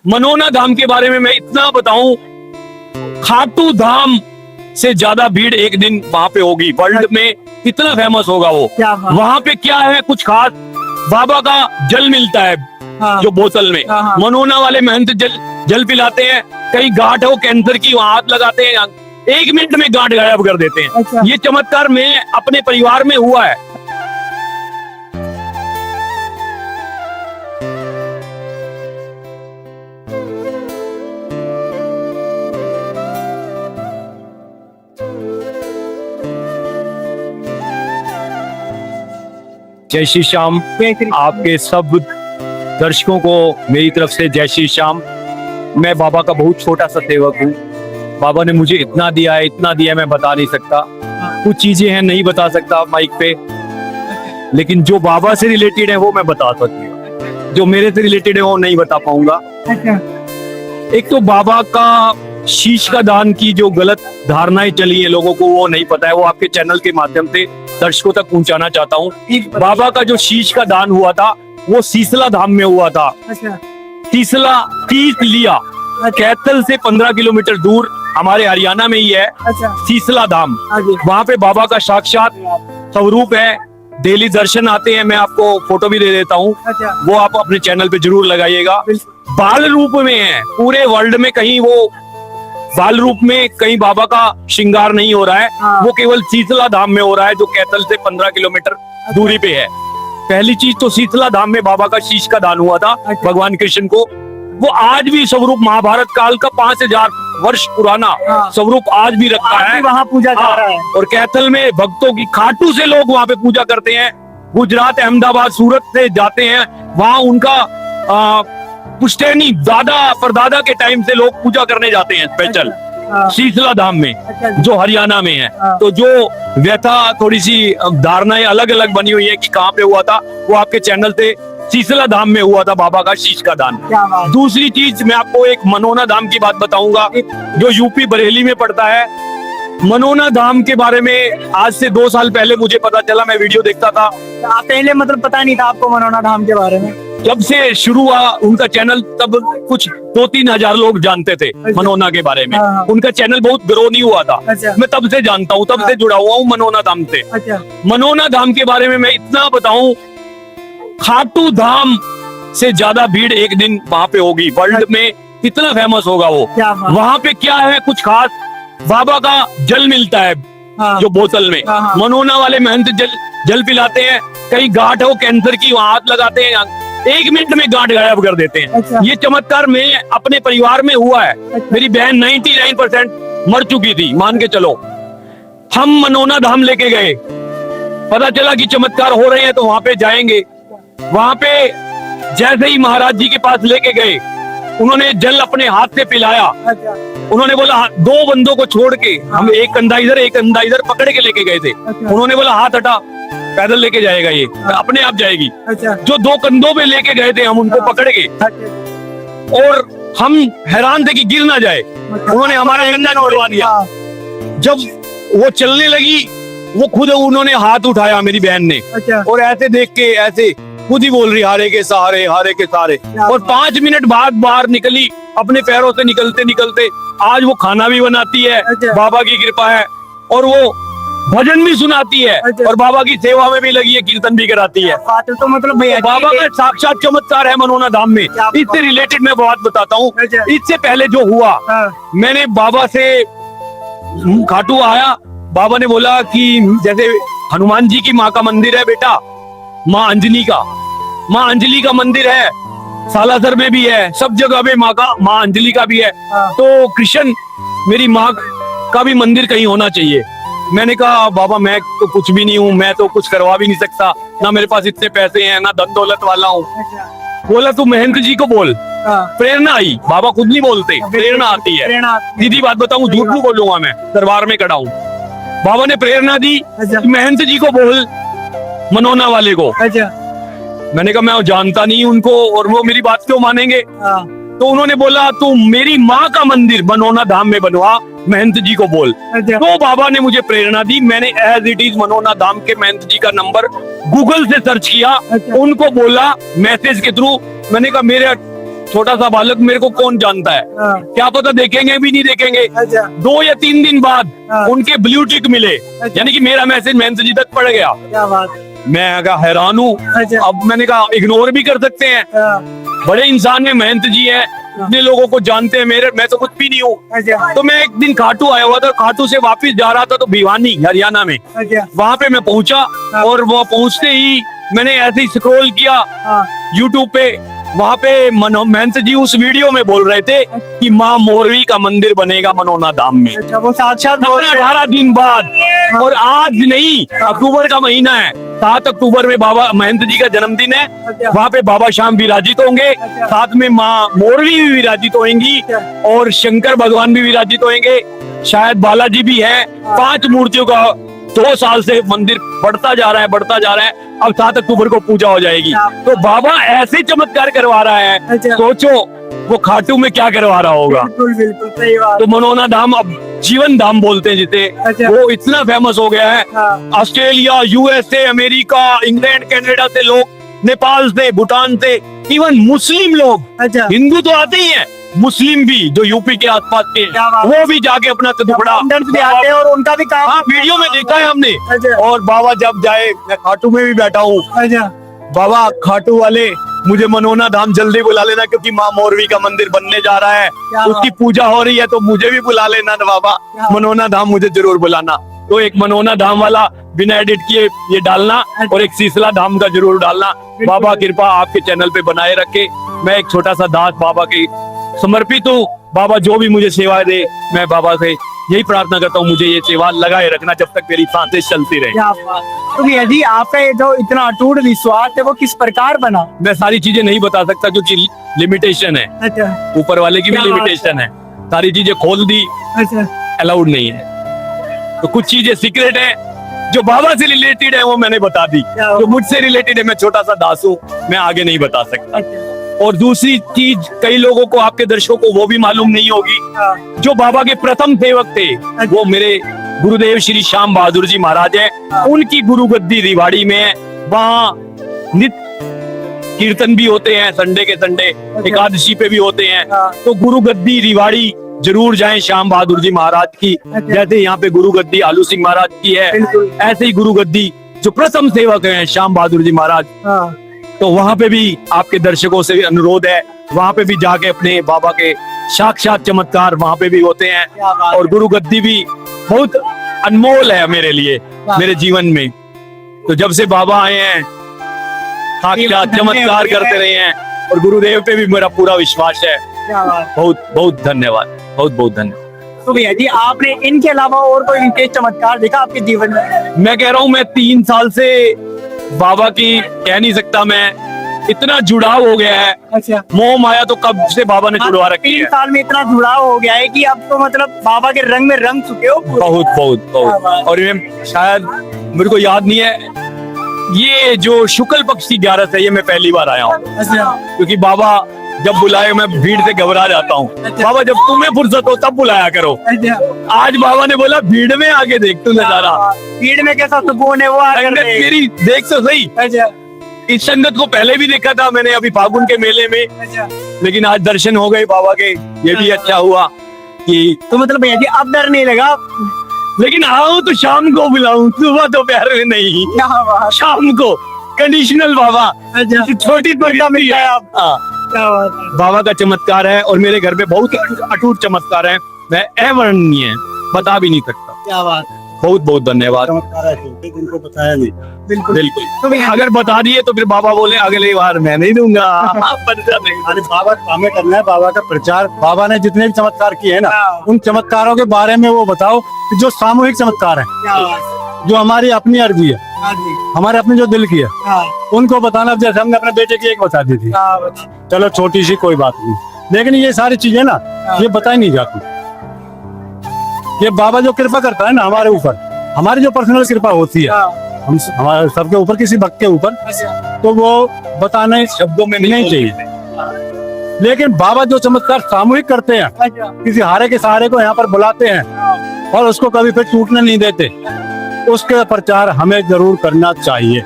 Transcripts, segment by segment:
मनोना धाम के बारे में मैं इतना बताऊं, खाटू धाम से ज्यादा भीड़ एक दिन वहां पे होगी। वर्ल्ड में इतना फेमस होगा वो। क्या बात। वहां पे क्या है कुछ खास, बाबा का जल मिलता है हाँ। जो बोतल में। हाँ। मनोना वाले महंत जल पिलाते हैं। कहीं गांठ हो कैंसर की, वहां हाथ लगाते हैं, 1 मिनट में गांठ गायब कर देते हैं। अच्छा। ये चमत्कार में अपने परिवार में हुआ है। जय श्री श्याम। आपके सब दर्शकों को मेरी तरफ से जय श्री श्याम। मैं बाबा का बहुत छोटा सा सेवक हूँ। बाबा ने मुझे इतना दिया है, इतना दिया है, मैं बता नहीं सकता। कुछ चीजें हैं नहीं बता सकता माइक पे, लेकिन जो बाबा से रिलेटेड है वो मैं बता सकती हूँ। जो मेरे से रिलेटेड है वो नहीं बता पाऊंगा। एक तो बाबा का शीश का दान की जो गलत धारणाएं चली है लोगों को, वो नहीं पता है। वो आपके चैनल के माध्यम से दर्शकों तक पहुंचाना चाहता हूँ। बाबा का जो शीश का दान हुआ था वो सीसला धाम में हुआ था। अच्छा। तीस लिया कैथल से 15 किलोमीटर दूर हमारे हरियाणा में ही है। अच्छा। सीसला धाम, वहाँ पे बाबा का साक्षात स्वरूप है। डेली दर्शन आते हैं, मैं आपको फोटो भी दे देता हूँ। अच्छा। वो आप अपने चैनल पे जरूर लगाइएगा। बाल रूप में है, पूरे वर्ल्ड में कहीं वो बाल रूप में कहीं बाबा का श्रृंगार नहीं हो रहा है। हाँ। वो केवल शीतला धाम में हो रहा है जो कैथल से 15 किलोमीटर दूरी पे है। पहली चीज तो शीतला धाम में बाबा का शीश का दान हुआ था भगवान कृष्ण को। वो आज भी स्वरूप महाभारत काल का 5000 वर्ष पुराना स्वरूप आज भी रखा है। वहाँ पूजा जा रहा है। और कैथल में भक्तों की खाटू से लोग वहाँ पे पूजा करते हैं। गुजरात, अहमदाबाद, सूरत से जाते हैं वहाँ। उनका पुश्तैनी दादा परदादा के टाइम से लोग पूजा करने जाते हैं स्पेशल शीतला धाम में, जो हरियाणा में है। तो जो व्यथा थोड़ी सी धारणाएं अलग अलग बनी हुई है कि कहाँ पे हुआ था, वो आपके चैनल से शीतला धाम में हुआ था बाबा का शीश का दान। दूसरी चीज मैं आपको एक मनोना धाम की बात बताऊंगा जो यूपी बरेली में पड़ता है। मनोना धाम के बारे में आज से 2 साल पहले मुझे पता चला। मैं वीडियो देखता था। पहले मतलब पता नहीं था आपको मनोना धाम के बारे में? जब से शुरू हुआ उनका चैनल तब कुछ 2-3 हजार लोग जानते थे मनोना के बारे में। उनका चैनल बहुत ग्रो नहीं हुआ था। मैं तब से जानता हूँ, तब से जुड़ा हुआ हूँ मनोना धाम से। मनोना धाम के बारे में मैं इतना बताऊं, खाटू धाम से ज्यादा भीड़ एक दिन वहां पे होगी। वर्ल्ड में इतना फेमस होगा वो। वहां पे क्या है कुछ खास, बाबा का जल मिलता है जो बोतल में। मनोना वाले महंत जल पिलाते हैं। कहीं गांठ हो कैंसर की, वहां हाथ लगाते हैं, 1 मिनट में गांठ गायब कर देते हैं। अच्छा। ये चमत्कार में अपने परिवार में हुआ है। अच्छा। मेरी बहन 99% मर चुकी थी, मान के चलो। हम मनोना धाम लेके गए, पता चला कि चमत्कार हो रहे हैं तो वहां पे जाएंगे। वहां पे जैसे ही महाराज जी के पास लेके गए, उन्होंने जल अपने हाथ से पिलाया। अच्छा। उन्होंने बोला 2 बंदों को छोड़ के, हम एक कंधा इधर एक कंधा इधर पकड़ के लेके गए थे। अच्छा। उन्होंने बोला हाथ हटा, पैदल लेके जाएगा ये, अपने आप जाएगी। अच्छा। जो 2 कंधों पे लेके गए थे हम उनको पकड़ के, और हम हैरान थे कि गिर ना जाए। उन्होंने हमारा कंधा छोड़वा दिया। जब वो चलने लगी, वो खुद उन्होंने हाथ उठाया मेरी बहन ने। अच्छा। और ऐसे देख के ऐसे खुद ही बोल रही हारे के सहारे, हारे के सहारे। और 5 मिनट बाद बाहर निकली, अपने पैरों से निकलते निकलते आज वो खाना भी बनाती है। अच्छा। बाबा की कृपा है। और वो भजन भी सुनाती है। अच्छा। और बाबा की सेवा में भी लगी है, कीर्तन भी कराती है। तो मतलब बाबा का साक्षात चमत्कार है मनोना धाम में। इससे रिलेटेड मैं बात बताता हूँ। इससे पहले जो हुआ, मैंने बाबा से खाटू आया, बाबा ने बोला कि जैसे हनुमान जी की माँ का मंदिर है बेटा, माँ अंजलि का मंदिर है, सालासर में भी है, सब जगह पे माँ अंजलि का भी है। तो कृष्ण मेरी माँ का भी मंदिर कहीं होना चाहिए। मैंने कहा बाबा मैं तो कुछ भी नहीं हूँ, मैं तो कुछ करवा भी नहीं सकता, ना मेरे पास इतने पैसे हैं, ना धन दौलत वाला हूँ। बोला तू महंत जी को बोल। प्रेरणा आई, बाबा खुद नहीं बोलते, प्रेरणा आती है। सीधी बात बताऊं, झूठ नहीं बोलूंगा, मैं दरबार में खड़ा हूँ। बाबा ने प्रेरणा दी, महंत जी को बोल, मनोना वाले को। मैंने कहा मैं जानता नहीं उनको, और वो मेरी बात क्यों मानेंगे। तो उन्होंने बोला तू मेरी माँ का मंदिर मनोना धाम में बनवा, महंत जी को बोल। तो बाबा ने मुझे प्रेरणा दी। मैंने एज इट इज मनोना धाम के महंत जी का नंबर गूगल से सर्च किया। उनको बोला मैसेज के थ्रू। मैंने कहा मेरे छोटा सा बालक मेरे को कौन जानता है, हाँ। क्या पता देखेंगे भी नहीं देखेंगे। अच्छा 2 या 3 दिन बाद हाँ। उनके ब्लू टिक मिले, यानी कि मेरा मैसेज महंत जी तक पड़ गया। क्या बात। मैं कहा हैरान हूँ। अच्छा। अब मैंने कहा इग्नोर भी कर सकते हैं, हाँ, बड़े इंसान में महंत जी हैं, इतने लोगों को जानते हैं, मैं तो कुछ भी नहीं हूँ। अच्छा तो मैं एक दिन खाटू आया हुआ था, खाटू से वापस जा रहा था तो भिवानी हरियाणा में, अच्छा वहां पे मैं पहुंचा और वो पहुंचते ही मैंने ऐसे ही स्क्रॉल किया हाँ यूट्यूब पे, वहां पे महंत जी उस वीडियो में बोल रहे थे कि माँ मोरवी का मंदिर बनेगा मनोना धाम में। अच्छा वो साक्षात बोल रहे हैं। 18 दिन बाद, और आज नहीं, अक्टूबर का महीना है, 7 अक्टूबर में बाबा महंत जी का जन्मदिन है। अच्छा। वहाँ पे बाबा श्याम विराजित होंगे, साथ में माँ मोरवी भी विराजित होंगी और शंकर भगवान भी विराजित होंगे, शायद बालाजी भी है। 5 मूर्तियों का 2 साल से मंदिर बढ़ता जा रहा है, अब 7 अक्टूबर को पूजा हो जाएगी। तो बाबा ऐसे चमत्कार करवा रहा है, अच्छा। सोचो वो खाटू में क्या करवा रहा होगा। बिल्कुल बिल्कुल सही बात। तो मनोना धाम अब जीवन धाम बोलते हैं जिसे, अच्छा। वो इतना फेमस हो गया है। हाँ। Australia, USA, America, England, Canada से लोग, नेपाल से, भूटान से, इवन मुस्लिम लोग, अच्छा हिंदू तो आते ही हैं, मुस्लिम भी जो यूपी के आसपास के, क्या बात है। वो भी जाके अपना टुकड़ा, लंदन से आते हैं और उनका भी काम। हाँ वीडियो में देखा है हमने। अच्छा। और बाबा जब जाए, मैं खाटू में भी बैठा हूँ, अच्छा बाबा खाटू वाले मुझे मनोना धाम जल्दी बुला लेना, क्योंकि माँ मोरवी का मंदिर बनने जा रहा है, क्या बात। उसकी पूजा हो रही है, तो मुझे भी बुला लेना ना बाबा, क्या। मनोना धाम मुझे जरूर बुलाना। तो एक मनोना धाम वाला बिना एडिट किए ये डालना, और एक सीसला धाम का जरूर डालना। बाबा कृपा आपके चैनल पे बनाए रखे। मैं एक छोटा सा दास बाबा के समर्पित हूँ। बाबा जो भी मुझे सेवा दे, मैं बाबा से यही प्रार्थना करता हूँ, मुझे ये सेवा लगाए रखना जब तक मेरी सांसें चलती रहे। क्या बात। तो भैया जी आपका ये जो इतना अटूट विश्वास है वो किस प्रकार बना। मैं सारी चीजें नहीं बता सकता क्योंकि लिमिटेशन है, अच्छा ऊपर वाले की भी क्या बात लिमिटेशन है। सारी चीजें खोल दी, अच्छा अलाउड नहीं है। तो कुछ चीजें सीक्रेट है, जो बाबा से रिलेटेड है वो मैंने बता दी, क्या जो मुझसे रिलेटेड है मैं छोटा सा दास हूँ, मैं आगे नहीं बता सकता। अच्छा और दूसरी चीज, कई लोगों को, आपके दर्शकों को वो भी मालूम नहीं होगी, हाँ, जो बाबा के प्रथम सेवक थे वो मेरे गुरुदेव श्री श्याम बहादुर जी महाराज हैं। उनकी गुरु गद्दी रिवाड़ी में है, वहाँ नित्य कीर्तन भी होते हैं, संडे के संडे, एकादशी पे भी होते हैं। हाँ। तो गुरु गद्दी रिवाड़ी जरूर जाएं श्याम बहादुर जी महाराज की। अच्छा। जैसे यहाँ पे गुरु गद्दी आलू सिंह महाराज की है, बिल्कुल। ऐसे ही गुरु गद्दी जो प्रथम सेवक हैं श्याम बहादुर जी महाराज, हाँ तो वहां पे भी आपके दर्शकों से अनुरोध है, वहां पे भी जाके अपने बाबा के साक्षात चमत्कार वहां पे भी होते हैं। क्या बात और गुरु गद्दी भी बहुत अनमोल है मेरे लिए, मेरे जीवन में। तो जब से बाबा आए हैं साक्षात चमत्कार करते रहे हैं, और गुरुदेव पे भी मेरा पूरा विश्वास है। क्या बात। बहुत बहुत धन्यवाद, बहुत बहुत धन्यवाद। तो भैया जी आपने इनके अलावा और कोई विशेष चमत्कार देखा आपके जीवन में। मैं कह रहा हूँ, मैं 3 साल से बाबा की कह नहीं सकता, मैं इतना जुड़ाव हो गया है। अच्छा मोह माया तो कब से बाबा ने छुड़वा रखी 3 है। साल में इतना जुड़ाव हो गया है कि अब तो मतलब बाबा के रंग में रंग चुके हो पूरे। बहुत बहुत क्या बहुत। बात। और ये शायद मेरे को याद नहीं है, ये जो शुक्ल पक्ष की 11 है, ये मैं पहली बार आया हूँ, अच्छा क्योंकि बाबा जब बुलाए मैं भीड़ से घबरा जाता हूँ। अच्छा। बाबा जब तुम्हें फुर्सत हो तब बुलाया करो। अच्छा आज बाबा ने बोला भीड़ में आके देख तू नजारा, भीड़ में कैसा सुकून है वो आकर संगत देख। मेरी देख तो सही। अच्छा इस संगत को पहले भी देखा था मैंने, अभी फागुन के मेले में, अच्छा लेकिन आज दर्शन हो गए बाबा के, ये भी अच्छा हुआ कि। तो मतलब भैया जी अब डर नहीं लगा। लेकिन आऊं तो शाम को बुलाऊं, सुबह दोपहर में नहीं, क्या बात। शाम को कंडीशनल बाबा। अच्छा छोटी तो मिल गया आप। हाँ, क्या बात है। बाबा का चमत्कार है, और मेरे घर में बहुत अटूट चमत्कार है, मैं अवर्णनीय है, बता भी नहीं सकता। क्या बात है। बहुत बहुत धन्यवाद। चमत्कार है, उनको बताया नहीं। बिल्कुल बिल्कुल, तो भैया अगर बता दिए तो फिर बाबा बोले अगली बार मैं नहीं दूंगा। बता नहीं। अरे बाबा का हमें करना है, बाबा का प्रचार। बाबा ने जितने भी चमत्कार किए हैं ना, हाँ। उन चमत्कारों के बारे में वो बताओ कि जो सामूहिक चमत्कार है, क्या बात। जो हमारी अपनी अर्जी है, हाँ जी हमारे अपने जो दिल की है, हाँ उनको बताना। अब जैसे हमने अपने बेटे की एक बता दी थी, हाँ चलो छोटी सी कोई बात नहीं, लेकिन ये सारी चीजें ना ये बताई नहीं जाती। ये बाबा जो कृपा करता है ना हमारे ऊपर, हमारी जो पर्सनल कृपा होती है, हाँ। हम हमारे सबके ऊपर, किसी भक्त के ऊपर, अच्छा तो वो बताने शब्दों में नहीं चाहिए। लेकिन बाबा जो चमत्कार सामूहिक करते हैं, अच्छा किसी हारे के सहारे को यहाँ पर बुलाते हैं और उसको कभी फिर टूटने नहीं देते, उसका प्रचार हमें जरूर करना चाहिए।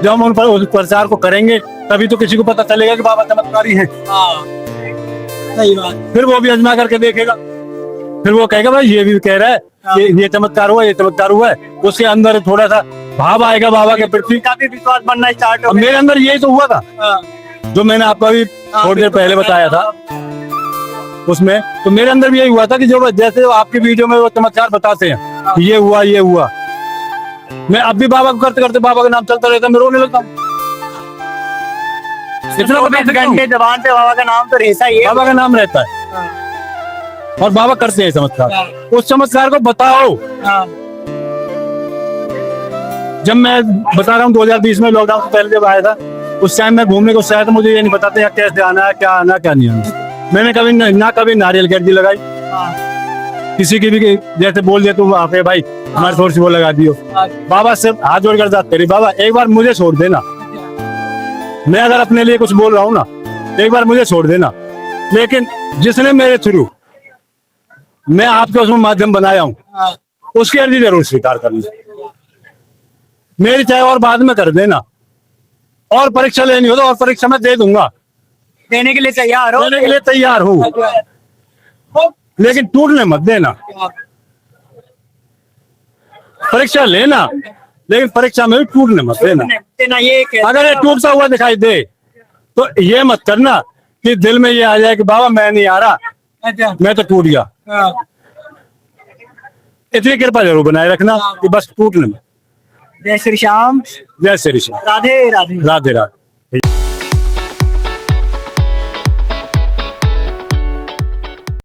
जब हम उन पर उस प्रचार को करेंगे तभी तो किसी को पता चलेगा कि बाबा चमत्कारी हैं। सही बात। फिर वो भी आजमा करके देखेगा, फिर वो कहेगा भाई ये भी कह रहा है कि ये चमत्कार हुआ, ये चमत्कार हुआ है। उसके अंदर थोड़ा सा भाव आएगा बाबा के प्रति, काफी विश्वास बनना स्टार्ट हो अब मेरे अंदर यही तो हुआ था गया। जो मैंने आपको अभी थोड़ी देर पहले बताया था। उसमें तो मेरे अंदर भी यही हुआ था कि जो जैसे आपकी वीडियो में वो चमत्कार बताते हैं ये हुआ ये हुआ, मैं अब भी बाबा को करते करते बाबा का नाम चलता रहता, मैं रोने लगता हूँ। इतना बता सकता हूँ, घंटे जबान पे बाबा का नाम तो रहता ही है। बाबा का नाम रहता है और बाबा करते हैं चमत्कार। उस चमत्कार को बताओ। हाँ, जब मैं बता रहा हूँ 2020 में लॉकडाउन से पहले जब आया था, उस टाइम मैं घूमने को शायद मुझे ये नहीं पता था कैसे आना है, क्या आना क्या नहीं आना। मैंने कभी ना कभी नारियल की अर्जी लगाई, किसी की भी जैसे बोल दिया तुम वहाँ पे भाई हमारे थोड़ी सी वो लगा दियो। बाबा से हाथ जोड़ कर बात करी, बाबा एक बार मुझे छोड़ देना, मैं अगर अपने लिए कुछ बोल रहा हूँ ना एक बार मुझे छोड़ देना। लेकिन जिसने मेरे थ्रू मैं आपके उसमें माध्यम बनाया हूँ उसकी अर्जी जरूर स्वीकार करनी, मेरी चाहे और बाद में कर देना, और परीक्षा लेनी हो तो और परीक्षा में दे दूंगा, देने के लिए तैयार हो। देने के लिए तैयार हूँ, लेकिन टूटने मत देना। परीक्षा लेना लेकिन परीक्षा में भी टूटने मत देना। देना ये कहते अगर ये टूटता हुआ दिखाई दे तो ये मत करना कि दिल में ये आ जाए कि बाबा मैं नहीं आ रहा, अच्छा। मैं तो टूट गया। हाँ। इतनी कृपा जरूर बनाए रखना कि बस टूटने में। जय श्री श्याम। जय श्री श्याम। राधे राधे। राधे राधे।